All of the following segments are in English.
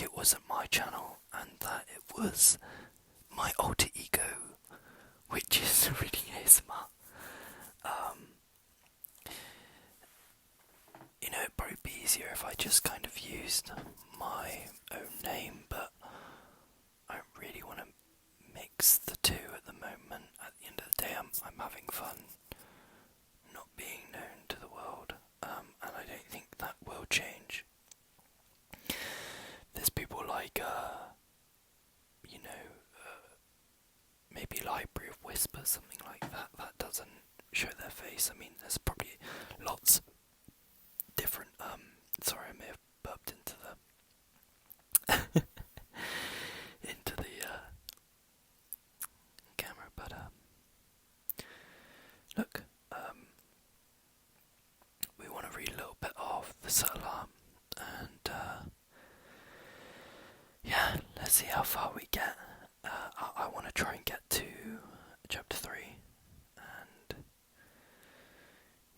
it wasn't my channel and that it was my alter ego, which is reading ASMR. It'd probably be easier if I just kind of used my own name, but I don't really want to mix the two at the moment. At the end of the day, I'm having fun not being known to the world, and I don't think that will change. There's people like, maybe Library of Whispers, something like that, that doesn't show their face. I mean, there's probably lots different, sorry, I may have burped into the, into the, camera, but, look, we want to read a little bit of the Salam, and, yeah, let's see how far we get. I want to try and get to chapter 3, and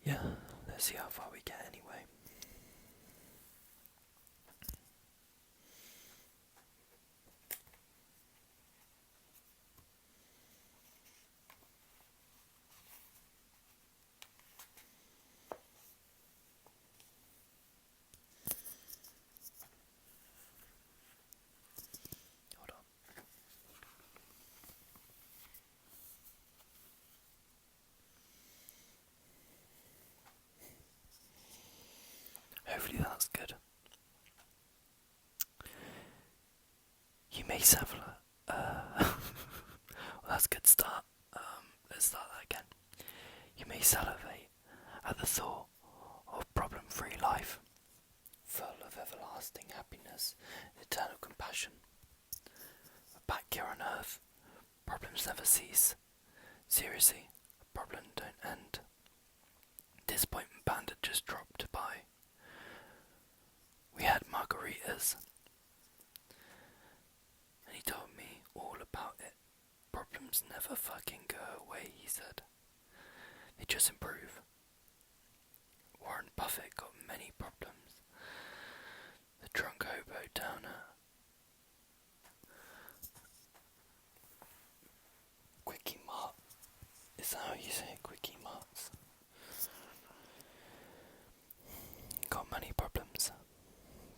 yeah, let's see how far we get anyway. Hold on. Hopefully that's good. You may salivate. Well, that's a good start. Let's start that again. You may salivate at the thought of problem-free life, full of everlasting happiness and eternal compassion. But back here on Earth, problems never cease. Seriously, problems don't end. Disappointment Panda just dropped by. We had margaritas, and he told me all about it. Problems never fucking go away, he said. They just improve. Warren Buffett got many problems. The drunk hobo down at Quickie Mart. Is that how you say it? Quickie Marts? Got money problems.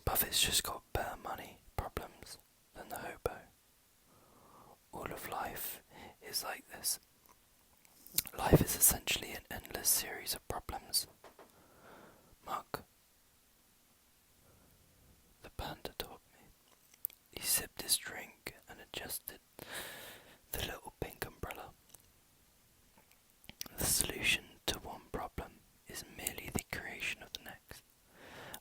Buffett's just got better money problems than the hobo. All of life is like this. Life is essentially an endless series of problems. Muck, the panda told me. He sipped his drink and adjusted the little pink umbrella. The solution to one problem is merely the creation of the next.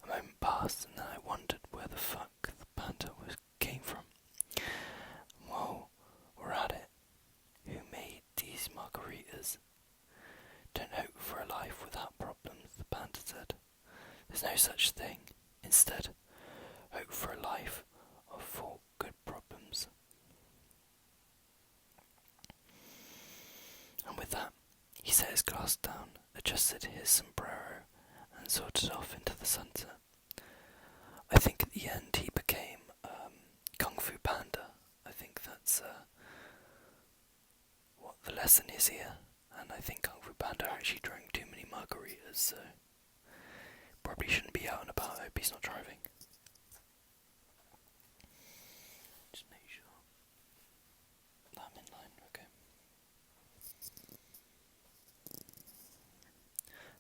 A moment passed and then I wondered where the fuck the panda came from. Well, we're at it. Who made these margaritas? Don't hope for a life without problems, the panda said. There's no such thing. Instead, hope for a life of 4 good problems. And with that, he set his glass down, adjusted his sombrero, and sorted off into the sunset. I think at the end he became Kung Fu Panda. I think that's what the lesson is here. And I think Kung Fu Panda actually drank too many margaritas, so probably shouldn't be out and about. I hope he's not driving. Just make sure that I'm in line, okay.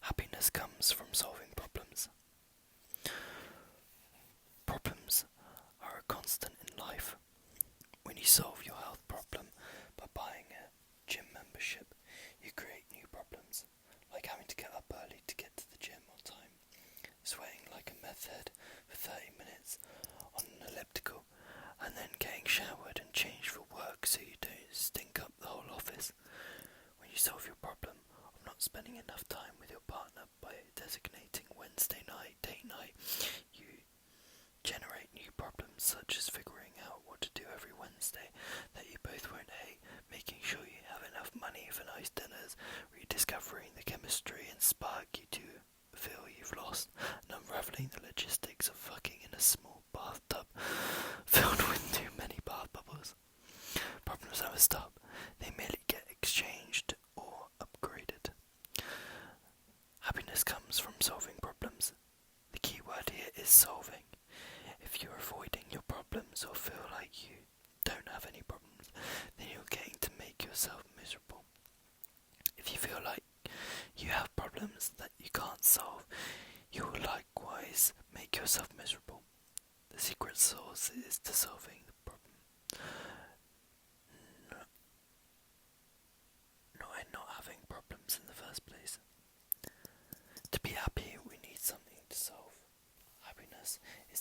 Happiness comes from solving problems. Problems are a constant in life. When you solve your health problem by buying a gym membership, you create new problems, like having to get up early to get to the gym on time, sweating like a meth head for 30 minutes on an elliptical, and then getting showered and changed for work so you don't stink up the whole office. When you solve your problem of not spending enough time with your partner by designating Wednesday night, date night, you generate new problems such as figuring out what to do every Wednesday that you both won't hate, making sure you have enough money for nice dinners, rediscovering the chemistry and spark you two feel you've lost, and unravelling the logistics of fucking in a small bathtub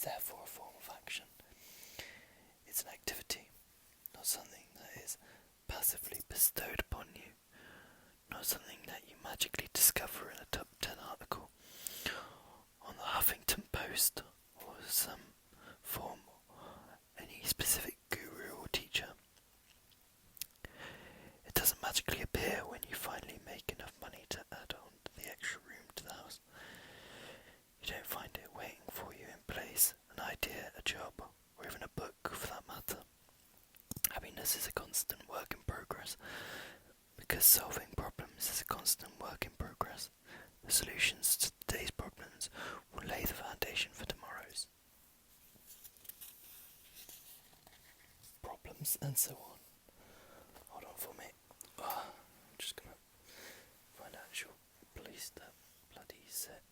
is therefore a form of action. It's an activity, not something that is passively bestowed upon you, not something that you magically discover in a top 10 article on the Huffington Post or some form, any specific guru or teacher. It doesn't magically appear when you finally make enough money to add on the extra room to the house. You don't find it waiting for you in place, an idea, a job, or even a book for that matter. Happiness is a constant work in progress, because solving problems is a constant work in progress. The solutions to today's problems will lay the foundation for tomorrow's problems, and so on. Hold on for me. I'm just gonna find actual place that bloody set.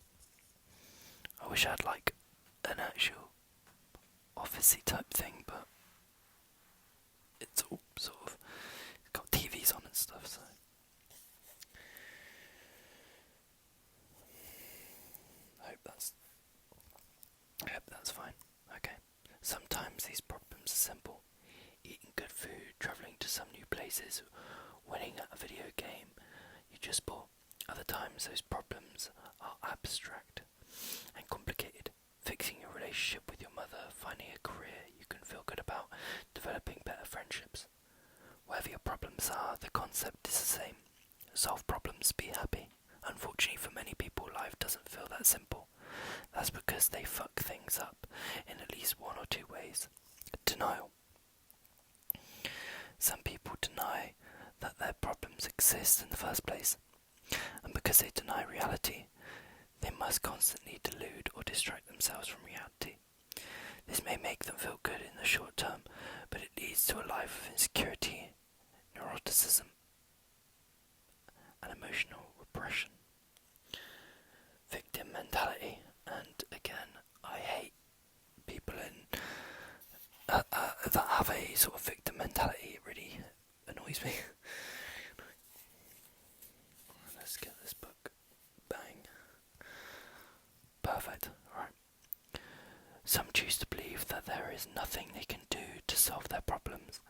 I wish I had like an actual officey type thing, but it's all sort of got TVs on and stuff, so I hope that's fine. Okay. Sometimes these problems are simple. Eating good food, travelling to some new places, winning at a video game you just bought. Other times those problems are abstract and complicated. Fixing your relationship with your mother, finding a career you can feel good about, developing better friendships. Whatever your problems are, the concept is the same. Solve problems, be happy. Unfortunately for many people, life doesn't feel that simple. That's because they fuck things up in at least one or two ways. Denial. Some people deny that their problems exist in the first place, and because they deny reality, they must constantly delude or distract themselves from reality. This may make them feel good in the short term, but it leads to a life of insecurity, neuroticism, and emotional repression. Victim mentality, and again, I hate people that have a sort of victim mentality. It really annoys me. Let's get this book. Bang. Perfect. Alright. Some choose to believe that there is nothing they can do to solve their problems,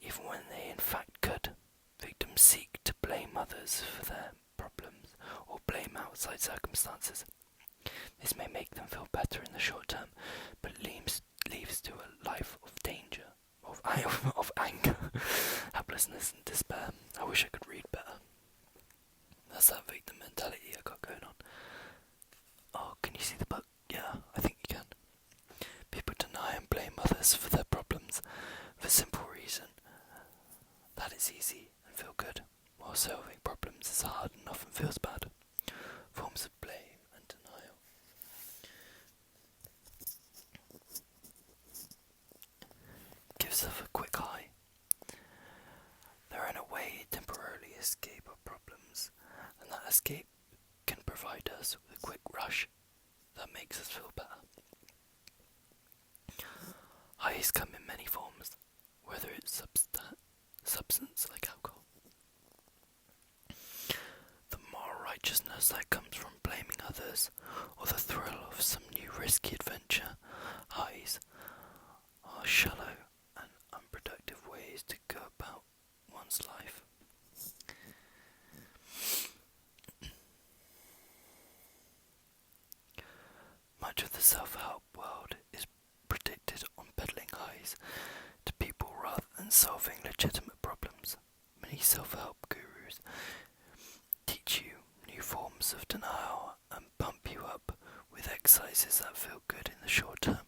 even when they in fact could. Victims seek to blame others for their problems or blame outside circumstances. This may make them feel better in the short term, but leads to a life of danger, of anger, helplessness and despair. I wish I could read better. That's that victim mentality I got going on. Oh, can you see the book? Yeah, I think you can. People deny and blame others for their problems for simple reason that it's easy and feel good, while solving problems is hard and often feels bad. Forms of blame and denial. Gives us a quick high. They're in a way temporarily escape our problems, and that escape can provide us with a quick rush that makes us feel better. Highs come in many forms, whether it's substance like alcohol. The moral righteousness that comes from blaming others, or the thrill of some new risky adventure. Highs are shallow and unproductive ways to go about one's life. Much of the self-help world is predicted on peddling highs to people rather than solving legitimate problems. Many self-help gurus teach you new forms of denial and pump you up with exercises that feel good in the short term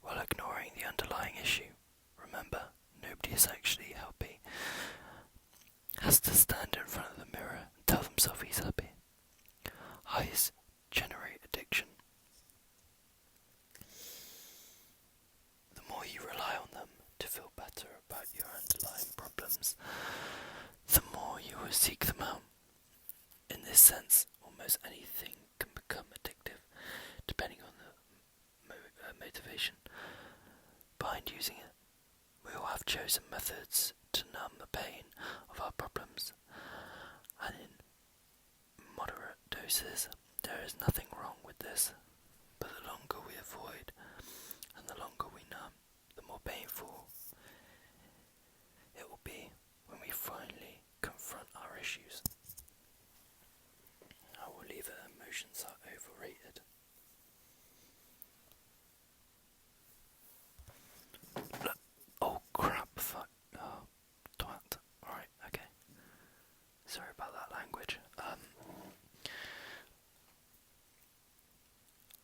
while ignoring the underlying issue. Remember, nobody is actually happy. Has to stand in front of the mirror and tell themselves he's happy. Highs generate addiction. The more you rely on them to feel better about your underlying problems, the more you will seek them out. In this sense, almost anything can become addictive, depending on the motivation behind using it. We all have chosen methods to numb the pain of our problems, and in moderate doses, there is nothing wrong with this. But the longer we avoid and the longer we numb, the more painful it will be when we finally confront our issues. I will leave it, emotions are overrated. Oh crap, fuck. Oh, twat. Alright, okay. Sorry about that language.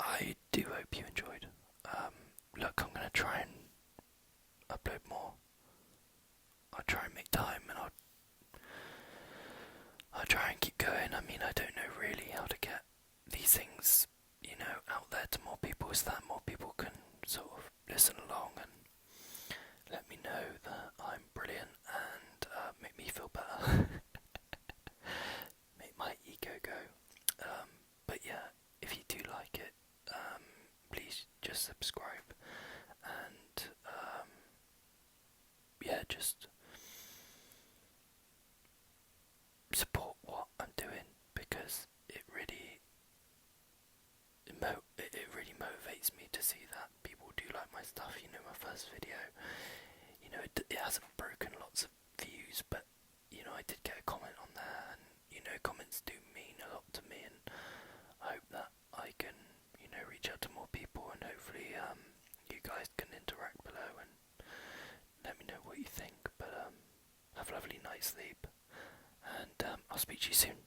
I do hope you enjoyed. Look, I'm gonna try and upload more. I'll try and make time and I'll try and keep going. I mean, I don't know really how to get these things, out there to more people so that more people can sort of listen along and let me know that I'm brilliant and make me feel better. Make my ego go. But yeah, if you do like it, please just subscribe and yeah, just support what I'm doing because it really motivates me to see that people do like my stuff. My first video, it hasn't broken lots of views, but I did get a comment on there, and comments do mean a lot to me, and I hope that I can reach out to more people, and hopefully you guys can interact below and let me know what you think. But have a lovely night's sleep, and I'll speak to you soon.